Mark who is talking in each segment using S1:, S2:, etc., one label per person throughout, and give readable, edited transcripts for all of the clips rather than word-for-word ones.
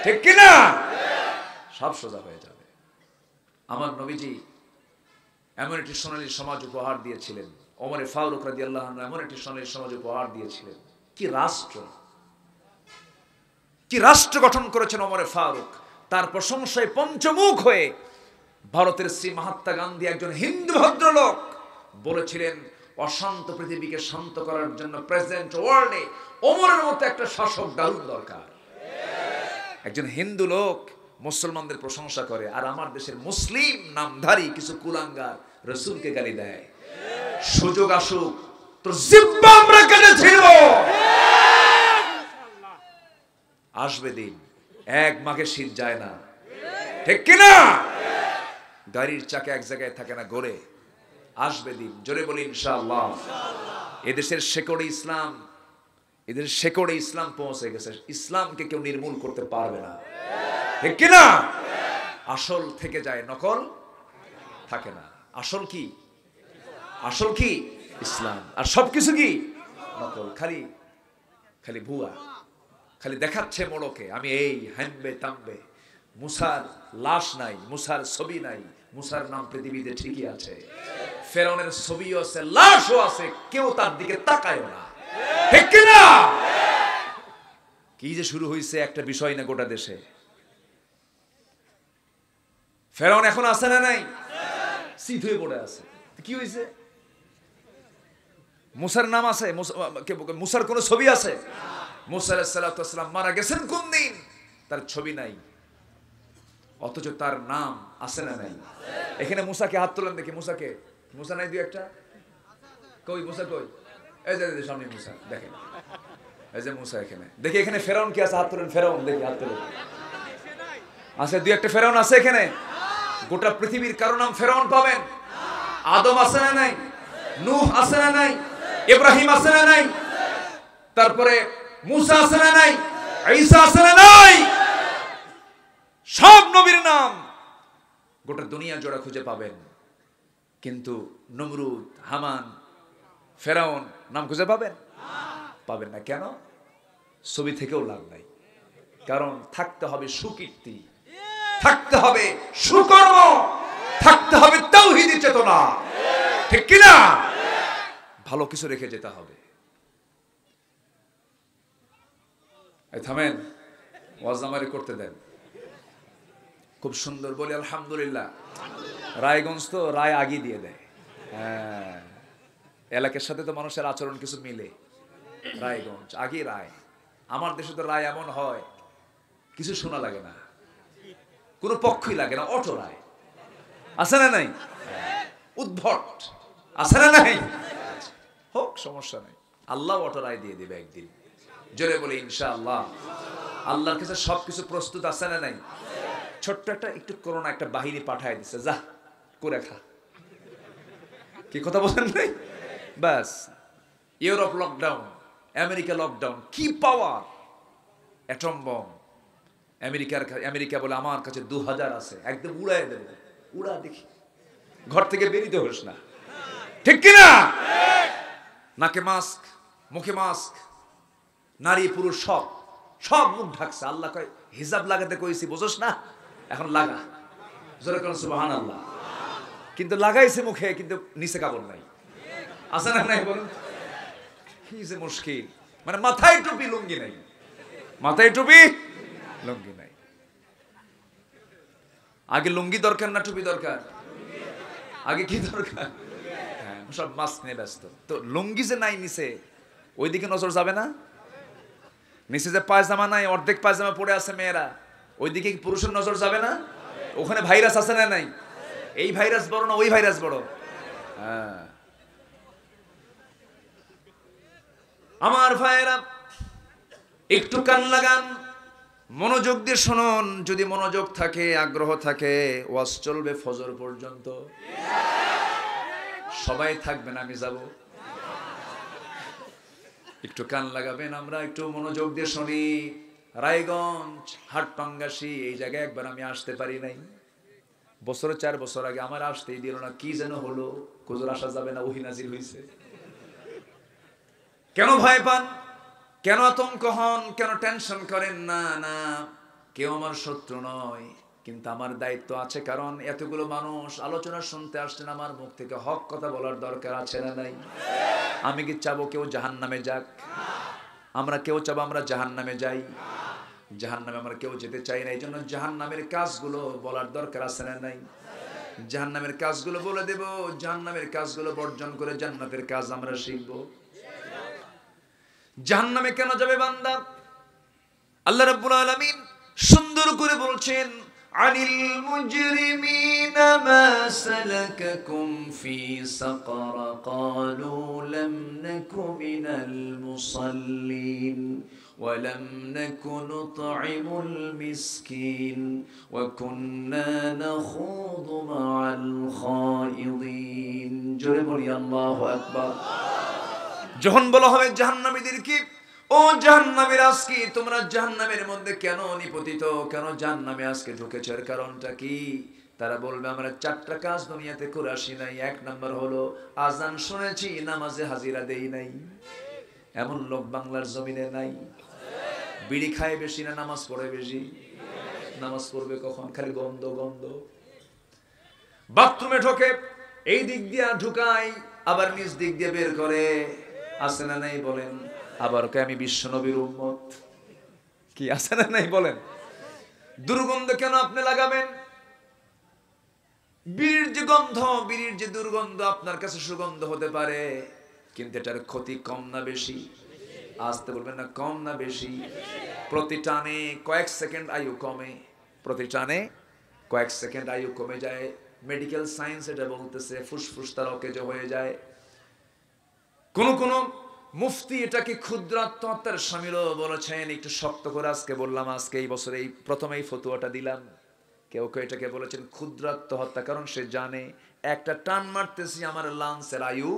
S1: ঠিক কিনা? সব সোজা হয়ে যাবে। আমার নবীজি এমন একটি সোনালী সমাজ উপহার দিয়েছিলেন, ওমর ফারুক রাদিয়াল্লাহু আনহু এমন একটি সোনালী সমাজ উপহার দিয়েছিলেন। কি রাষ্ট্র গঠন করেছেন ওমর ফারুক। তার প্রশংসায় পঞ্চমুখ হয়ে ভারতের শ্রী মহাত্মা গান্ধী, একজন হিন্দু ভদ্রলোক, বলেছিলেন অশান্ত পৃথিবীকে শান্ত করার জন্য প্রেসিডেন্ট ওয়ার্ল্ডে ওমরের মতো একটা শাসক দারুণ দরকার। একজন হিন্দু লোক মুসলমানদের প্রশংসা করে, আর আমার দেশের মুসলিম নামধারী কিছু কুলাঙ্গার রাসূলকে গালি দেয়। সুযোগ আসুক, তোর জিহ্বা আমরা কেটেছিল। আসবে দিন, এক মাঘে শীত যায় না, ঠিক কিনা? গাড়ির চাকা এক জায়গায় থাকে না, ঘোরে। আসবে দিন, জোরে বলি ইনশাআল্লাহ। এদেশের শেকড়ে ইসলাম, এদেশের শেকড়ে ইসলাম পৌঁছে গেছে। ইসলামকে কেউ নির্মূল করতে পারবে না, ঠিক কিনা? আসল থেকে যায়, নকল থাকে না। আসল কি? আসল কি? ইসলাম। আর সবকিছু কি? নকল। খালি খালি ভুয়া, খালি দেখাচ্ছে মোড়কে আমি এই হামবে তামবে। মুসার লাশ নাই, মুসার ছবি নাই, মুসার নাম পৃথিবীতে ঠিকই আছে। ফেরাউনের ছবিও আছে, লাশও আছে, কেউ তার দিকে তাকায় না, ঠিক কিনা? কি যে শুরু হয়েছে একটা বিষয় না গোটা দেশে। ফেরাউন এখন আছে না নাই? শীত হয়ে পড়ে আছে। কি হয়েছে? মুসার নাম আছে? মুসার কোন ছবি আছে? মুসা আলাইহিস সালাতু ওয়াস সালাম মারা গেছেন কোন দিন? তার ছবি নাই, অথচ তার নাম আছে না নাই? এখানে মুসাকে হাত তোলেন দেখি। মুসাকে, মুসা নাই দুই একটা? কই মুসা কই? এই যে সামনে মুসা, দেখেন এই যে মুসা এখানে। দেখি এখানে ফেরাউন কি আছে? হাত তোলেন। ফেরাউন দেখি, হাত তোলেন। আছে দুই একটা ফেরাউন আছে এখানে? গোটা পৃথিবীর কারো নাম ফেরাউন পাবেন? আদম আছে না নাই? নূহ আছে না নাই? ইব্রাহিম আছে না নাই? তারপরে মুসা আছে না নাই? ঈসা আছে না নাই? সব নবীর নাম গোটা দুনিয়া জোড়া খুঁজে পাবেন, কিন্তু নমরুদ, হামান, ফেরাউন নাম খুঁজে পাবেন? পাবেন না। কেন? ছবি থেকেও লাভ নাই। কারণ থাকতে হবে সুকীর্তি, থাকতে হবে সুকর্ম, থাকতে হবে তাওহীদি চেতনা, ঠিক কিনা? ভালো কিছু রেখে যেতে হবে। এই থামেন, ওয়াজনামারি করতে দেন। খুব সুন্দর বলি আলহামদুলিল্লাহ। রায়গঞ্জ তো রায় আগে দিয়ে দেয়। হ্যাঁ, এলাকার সাথে তো মানুষের আচরণ কিছু মিলে। রায়গঞ্জ আগে রায়। আমার দেশে তো রায় এমন হয় কিছু শোনা লাগে না, কোনো পক্ষই লাগে না, অটো রায়। আছে না নাই? উদ্ভট আছে না নাই? হোক, সমস্যা নেই, আল্লাহ অটো রায় দিয়ে দিবে একদিন। জোরে বলে ইনশাআল্লাহ। আল্লাহর কাছে সবকিছু প্রস্তুত আছে না নাই? ছোট্ট একটা একটু করোনা একটা বাহিনী পাঠায় দিচ্ছে, যা করে খা। কি কথা বলেন নাই? ব্যাস, ইউরোপ লকডাউন, আমেরিকা লকডাউন। কি পাওয়ার! Atom bomb. আমেরিকা বলে আমার কাছে 2000 আছে, একদম উড়াই দেবে। উড়া দেখি, ঘর থেকে বেরিতে হোস না, ঠিক কিনা? নাকে মাস্ক, মুখে মাস্ক, নারী পুরুষ সব সব মুখ ঢাকছে। আল্লাহ কয় হিজাব লাগাতে কইছি, বুঝোস না? এখন লাগা। জোরে কোন সুবহানাল্লাহ। কিন্তু লাগাইছে মুখে, কিন্তু নিচে কাপড় নাই। আছে না নাই বলুন? কি যে মুশকিল। মানে মাথায় টুপি, লুঙ্গি নাই। মাথায় টুপি, লুঙ্গি নাই। আগে লুঙ্গি দরকার না টুপি দরকার? আগে কি দরকার? হ্যাঁ, সব মাস্ক নিয়ে ব্যস্ত। তো লুঙ্গি যে নাই নিচে, ওইদিকে নজর যাবে না? নিচে যে পায়জামা নাই, অর্ধেক পায়জামা পড়ে আছে মেয়েরা, ওইদিকে পুরুষের নজর যাবে না? ওখানে ভাইরাস আছে না নাই? এই ভাইরাস বড় না ওই ভাইরাস বড়? হ্যাঁ। আমার ভাইয়েরা, একটু কান লাগান, মনোযোগ দিয়ে শুনুন। যদি মনোযোগ থাকে, আগ্রহ থাকে, ওয়াজ চলবে ফজর পর্যন্ত। সবাই থাকবেন, আমি যাব। একটু কান লাগাবেন, আমরা একটু মনোযোগ দিয়ে শুনি। রায়গঞ্জ, হাটপাঙ্গাসি, এই জায়গায় একবার আমি আসতে পারি নাই। বছরে 4 বছর আগে আমার আসতেই দিল না। কি যেন হলো, হুজুর আসা যাবে না, ওহী নাজিল হইছে। কেন ভয় পান? কেন আতঙ্ক হন? কেন টেনশন করেন? না না, কেউ আমার শত্রু নয়, কিন্তু আমার দায়িত্ব আছে, কারণ এতগুলো মানুষ আলোচনা শুনতে আসছেন, আমার মুখ থেকে হক কথা বলার দরকার আছে না নাই? আমি কি চাবো কেউ জাহান্নামে যাক? আমরা কেউ চাবো আমরা জাহান্নামে যাই? জাহান্নামে আমরা কেউ যেতে চাই না। এই জন্য জাহান্নামের কাজগুলো বলার দরকার আছে না নাই? জাহান্নামের কাজগুলো বলে দেব, জাহান্নামের কাজগুলো বর্জন করে জান্নাতের কাজ আমরা শিখব। জাহান্নামে কেন যাবে বান্দা? আল্লাহ রাব্বুল আলামিন সুন্দর করে বলছেন, আনিল মুজরিমিনা মা সালাকাকুম ফি সাকার ক্বালু লাম নাকু মিনাল মুসাল্লিন ওয়া লাম নাকু নুতঈমুল মিসকিন ওয়া কুন্না নাখুযু মা'আল খায়িদিন। জোরে বলি আল্লাহু আকবার। যখন বলা হবে জাহান্নামীদেরকে, ও জাহান্নামীরা, আজকে তোমরা জাহান্নামের মধ্যে কেন নিপতিত, কেন জাহান্নামে আজকে ঢুকেছো, এর কারণটা কি? তারা বলবে আমরা 4টা কাজ দুনিয়াতে করে আসি নাই। 1 নাম্বার হলো আজান শুনেছি, নামাজে হাজিরা দেই নাই। এমন লোক বাংলার জমিনে নাই? বিড়ি খায় বেশি না নামাজ পড়ে বেশি? নামাজ পড়বে কখন? খালি গন্ধ গন্ধ। বাথরুমে ঢোকে, এই দিক দিয়ে ঢুকায়, আবার নিজ দিক দিয়ে বের করে। আছে না নাই বলেন? আবার কে আমি বিশ্ব নবীর উম্মত। কি আছে না নাই বলেন? দুর্গন্ধ কেন আপনি লাগাবেন? বিড়ির যে গন্ধ, বিড়ির যে দুর্গন্ধ আপনার কাছে সুগন্ধ হতে পারে, কিন্তু এটার ক্ষতি কম না বেশি? আসতে বলবেন না, কম না বেশি? প্রতি টানে কয়েক সেকেন্ড আয়ু কমে, প্রতি টানে কয়েক সেকেন্ড আয়ু কমে যায়। মেডিকেল সায়েন্স এটা বলতেছে, ফুসফুস তার অকেজ হয়ে যায়। কোন মুফতি এটাকে ক্ষুদ্র আত্মহত্যার শামিলও বলেছেন। একটু শক্ত করে আজকে বললাম, আজকে এই বছর এই প্রথম এই ফতোয়াটা দিলাম। কেউ কেউ এটাকে বলেছেন ক্ষুদ্র আত্মহত্যা, কারণ সে জানে একটা টান মারতেছি, আমার লাংসের আয়ু,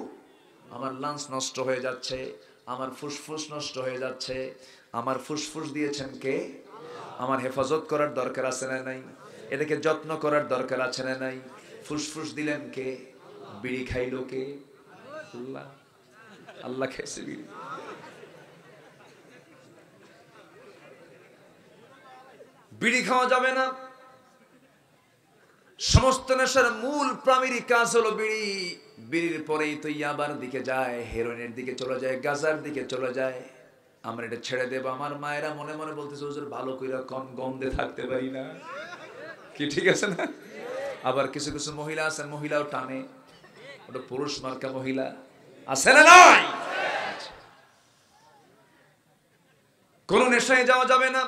S1: আমার লাংস নষ্ট হয়ে যাচ্ছে, আমার ফুসফুস নষ্ট হয়ে যাচ্ছে। আমার ফুসফুস দিয়েছেন কে? আমার হেফাজত করার দরকার আছে না নাই? এটাকে যত্ন করার দরকার আছে না নাই? ফুসফুস দিলেন কে? বিড়ি খাইল কে? আল্লাহ। আল্লাহ খেয়েছে বিড়ি। বিড়ি খাওয়া যাবে না। সমস্ত নেশার মূল প্রাইমারি কাজ হলো বিড়ি। বিড়ির পরেই তো ইয়াবার দিকে যায়, হেরোইনের দিকে চলে যায়, গাঁজার দিকে চলে যায়। আমরা এটা ছেড়ে দেব। আমার মায়েরা মনে মনে বলতেছে, হুজুর ভালো কইরা কম গন্ধে থাকতে পারি না। কি ঠিক আছে না? আবার কিছু কিছু মহিলা আছেন, মহিলাও টানে, ওটা পুরুষ মার্কা মহিলা আছে না নাই? কোন নেশায় যাওয়া যাবে না।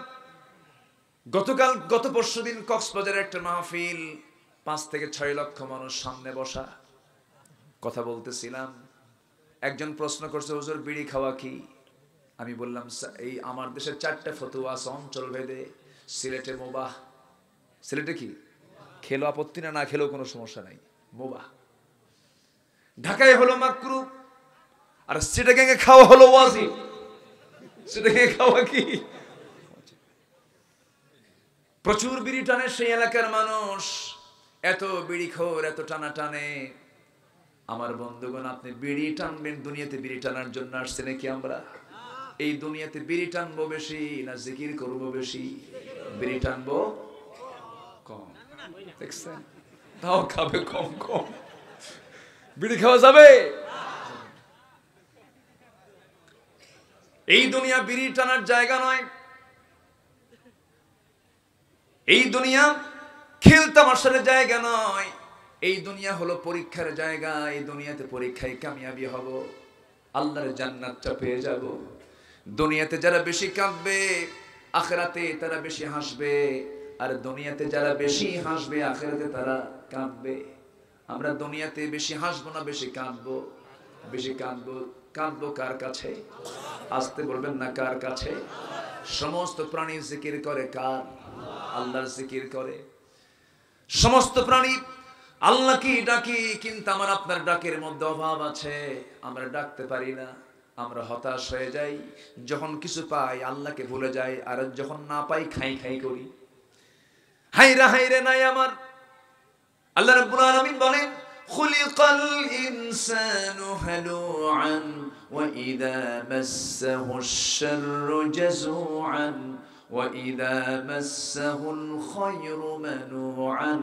S1: গত পরশুদিন কক্সবাজারের একটা মাহফিল, 5 থেকে 6 লক্ষ মানুষ সামনে বসা, কথা বলতেছিলাম। একজন প্রশ্ন করছে, হুজুর বিড়ি খাওয়া কি? আমি বললাম, এই আমার দেশের 4টা ফতোয়া আছে অঞ্চল ভেদে। সিলেটে মুবাহ। সিলেটে কি খেলো আপত্তি না, না খেলেও কোনো সমস্যা নাই, মুবাহ। ঢাকায় হলো মাকরু, আর চিটাগাঙ্গে খাওয়া হলো ওয়াজিব। চিটাগাঙ্গে খাওয়া কি? প্রচুর বিড়ি টানে সেই এলাকার মানুষ, এত বিড়িখোর, এত টানা টানে। আমার বন্ধুগণ, আপনি বিড়ি টানবেন, দুনিয়াতে বিড়ি টানার জন্য আসছে নাকি আমরা? এই দুনিয়াতে বিড়ি টানবো বেশি না জিকির করবো বেশি? বিড়ি টানবো কম, দেখছেন? তাও খাবে কম কম। বিড়ি খাওয়া যাবে? এই দুনিয়া বিড়ি টানার জায়গা নয়। এই দুনিয়া খেল তামাশার জায়গা নয়। এই দুনিয়া হলো পরীক্ষার জায়গা। এই দুনিয়াতে পরীক্ষায় কামিয়াবি হব, আল্লাহর জান্নাতটা পেয়ে যাব। দুনিয়াতে যারা বেশি কাঁদবে, আখিরাতে তারা বেশি হাসবে। আর দুনিয়াতে যারা বেশি হাসবে, আখিরাতে তারা কাঁদবে। আমরা দুনিয়াতে বেশি হাসবো না বেশি কাঁদবো? বেশি কাঁদবো। কাঁদবো কার কাছে? আসতে বলবেন না, কার কাছে? সমস্ত প্রাণী জিকির করে কার? আল্লাহর জিকির করে। সমস্ত প্রাণী আল্লাহকে ডাকি, কিন্তু আমার আপনার ডাকের মধ্যে অভাব আছে। আমরা ডাকতে পারি না, আমরা হতাশ হয়ে যাই। যখন কিছু পাই আল্লাহকে ভুলে যাই, আর যখন না পাই খাই খাই করি। হাইরে হাইরে নাই আমার। আল্লাহ রাব্বুল আলামিন বলেন, খুলিকাল ইনসানু হালুআন ওয়া ইযা মাসসাহুশ শাররু জাযুআন وإذا مسه الخير منوعا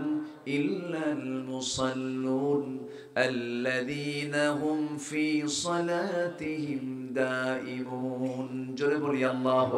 S1: إلا المصلون الذين هم في صلاتهم دائمون. جل بولي الله